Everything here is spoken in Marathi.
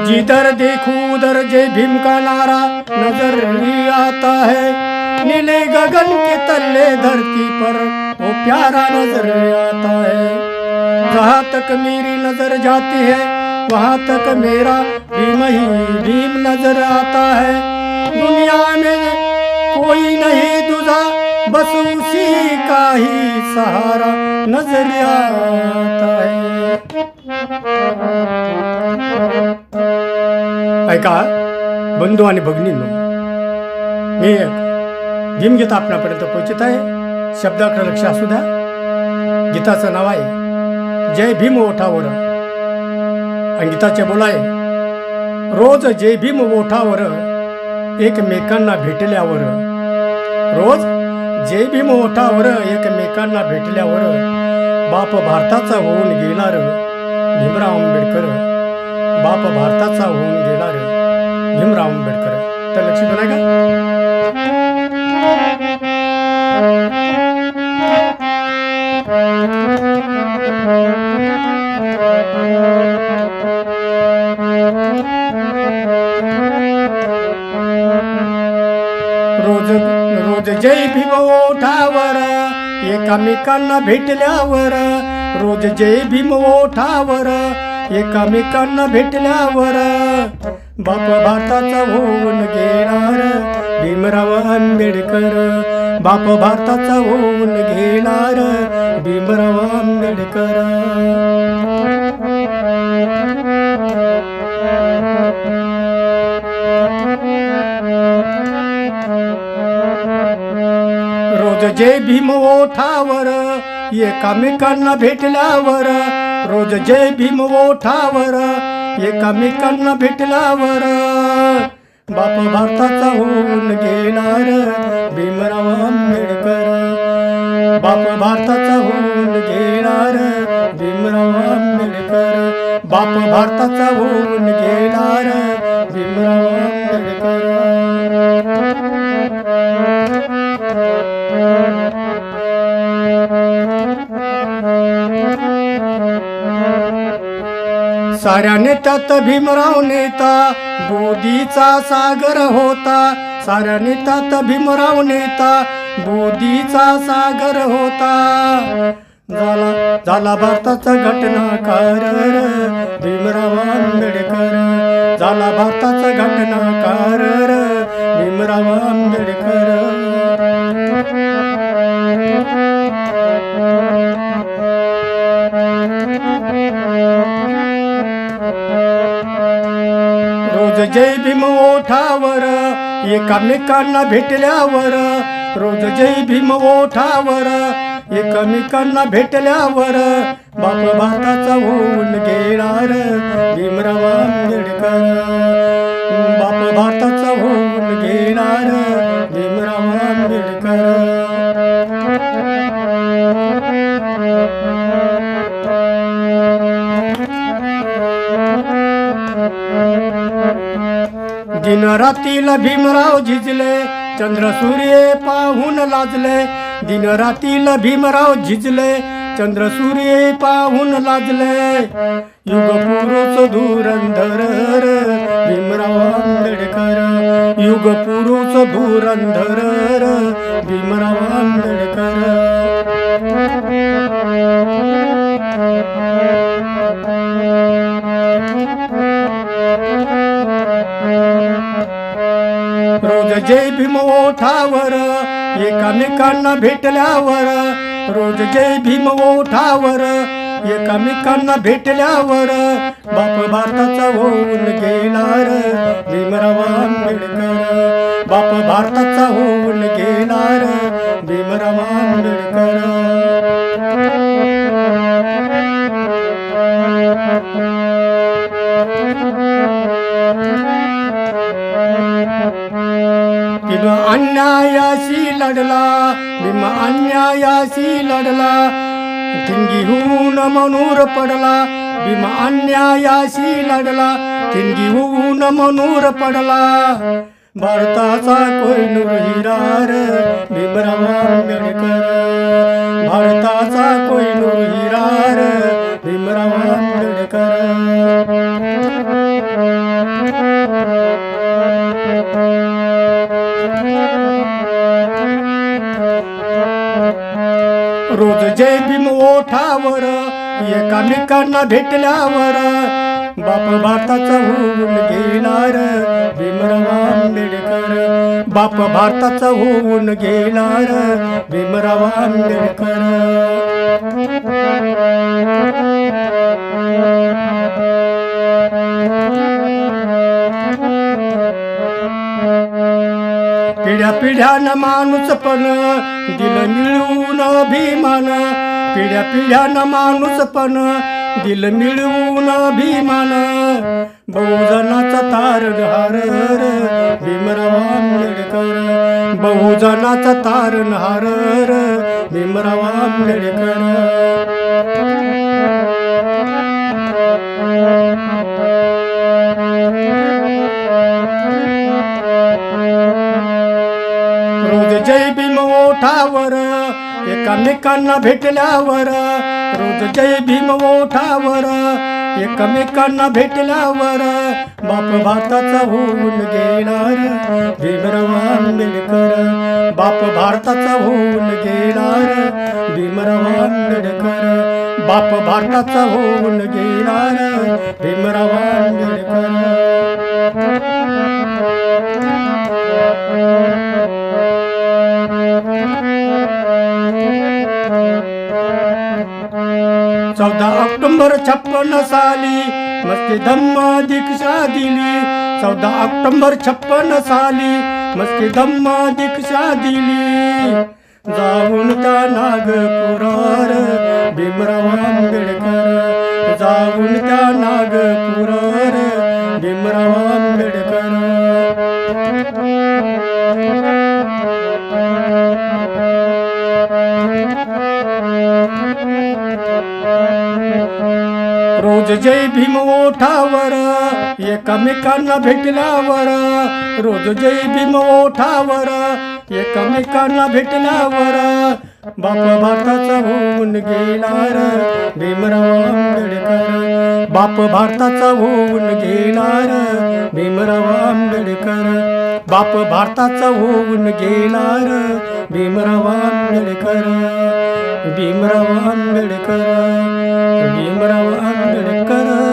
जिधर देखूं उधर जय भीम का नारा नजर ही आता है। नीले गगन के तले धरती पर वो प्यारा नजर आता है। जहाँ तक मेरी नजर जाती है वहाँ तक मेरा भीम ही भीम नजर आता है। दुनिया में कोई नहीं दूजा बस उसी का ही सहारा नजर आता है। ऐका बंधू आणि भगिनींनो, मी एक भीमगीता आपणापर्यंत पोहोचत आहे. शब्दाकडे लक्ष असू द्या. गीताचं नाव आहे जय भीम ओठावर. आणि गीताचे बोल आहे, रोज जय भीम ओठावर एकमेकांना भेटल्यावर. रोज जय भीम ओठावर एकमेकांना भेटल्यावर बाप भारताचा होऊन गेला रे भीमराव आंबेडकर. बाप भारताचा होऊन गेला रे भीमराव आंबेडकर. तर लक्ष देऊ नका. रोज रोज जय भीम ओठावर एकामेकांना भेटल्यावर. रोज जय भीम ओठावर एकामेकांना भेटल्यावर बाप भारताचा होऊन गेणार भीमराव आंबेडकर. बाप भारताचा होऊन गेणार भीमराव आंबेडकर. रोज जय भीम ओठावर एकामेकांना भेटल्यावर. रोज जय भीम ओठावर एकामेकांना भेटल्यावर बाप भारताचा होऊन गेणार भीमराव आंबेडकर. बाप भारताचा होऊन गेणार भीमराव आंबेडकर. बाप भारताचा होऊन गेणार भीमराव आंबेडकर. साऱ्या नेत्यात भीमराव नेता बोधीचा सागर होता. साऱ्या नेत्यात भीमराव नेता बोधीचा सागर होता. झाला भारताचा घटनाकार भीमराव आंबेडकर. झाला भारताचा घटनाकार भीमराव आंबेडकर. रोज जय भीम ओठावर एकामेकांना भेटल्यावर. रोज जय भीम ओठावर एकमेकांना भेटल्यावर बाप भारताचा होऊन गेणार भीमराव आंबेडकर. बाप भारताचा होऊन गेणार भीमराव आंबेडकर. दिन रातीला भीमराव झिजले चंद्र सूर्य पाहून लाजले. दिन रातीला भीमराव झिजले चंद्र सूर्य पाहून लाजले. युग पुरुष धुरंधर भीमराव आंबेडकर. युग पुरुष धुरंधर भीमराव आंबेडकर. रोज जय भीम ओठावर एकामेकांना भेटल्यावर. रोज जय भीम ओठावर एकामेकांना भेटल्यावर बाप भारताचा होऊन गेणार भीमराव आंबेडकर. बाप भारताचा होऊन गेणार भीमराव आंबेडकर. भीम अन्यायाशी लढला. भीम अन्यायाशी लढला. ठिणगी होऊन मनूर पडला. भीम अन्यायाशी लढला. ठिणगी होऊन मनूर पडला. भारताचा कोहिनूर हिरा भीमराव आंबेडकर. भारताचा कोहिनूर हिरा आंबेडकर. रोज जय भीम ओठावर एकामेकांना भेटल्यावर बाप भारताचा होऊन गेला रे भीमराव आंबेडकर. बाप भारताचा होऊन गेला रे भीमराव आंबेडकर. पिढ्या पिढ्यानं माणूस पण दिल मिळवून अभिमान. पिढ्या पिढ्यानं माणूस पण दिल मिळवून अभिमान. बहुजनाचा तारणहार भीमराव आंबेडकर. बहुजनाचा तारणहार भीमराव आंबेडकर. रोज जय भीम ओठावर एकामेकांना भेटल्यावर. रोज जय भीम ओठावर एकमेकांना भेटल्यावर बाप भारताचा होऊन गेला रे भीमराव आंबेडकर. बाप भारताचा होऊन गेला रे भीमराव आंबेडकर. बाप भारताचा होऊन गेला रे भीमराव आंबेडकर. चौदा ऑक्टोबर 56 साली मस्ती धम्म दीक्षा दिली. 14 ऑक्टोबर 56 साली मस्ती धम्म दीक्षा दिली. जाऊन त्या नागपुरार भीमराव आंबेडकर. जाऊन त्या नागपुरार भीमराव आंबेडकर. रोज जय भीम ओठावर एकमेकांना भेटल्यावर. रोज जय भीम ओठावर एकमेकांना भेटल्यावर बाप भारताचा होऊन गेला रे भीमराव आंबेडकर. बाप भारताचा होऊन गेला रे भीमराव आंबेडकर. बाप भारताचा होऊन गेला रे भीमराव आंबेडकर. भीमराव आंबेडकर. भीमराव आंबेडकर.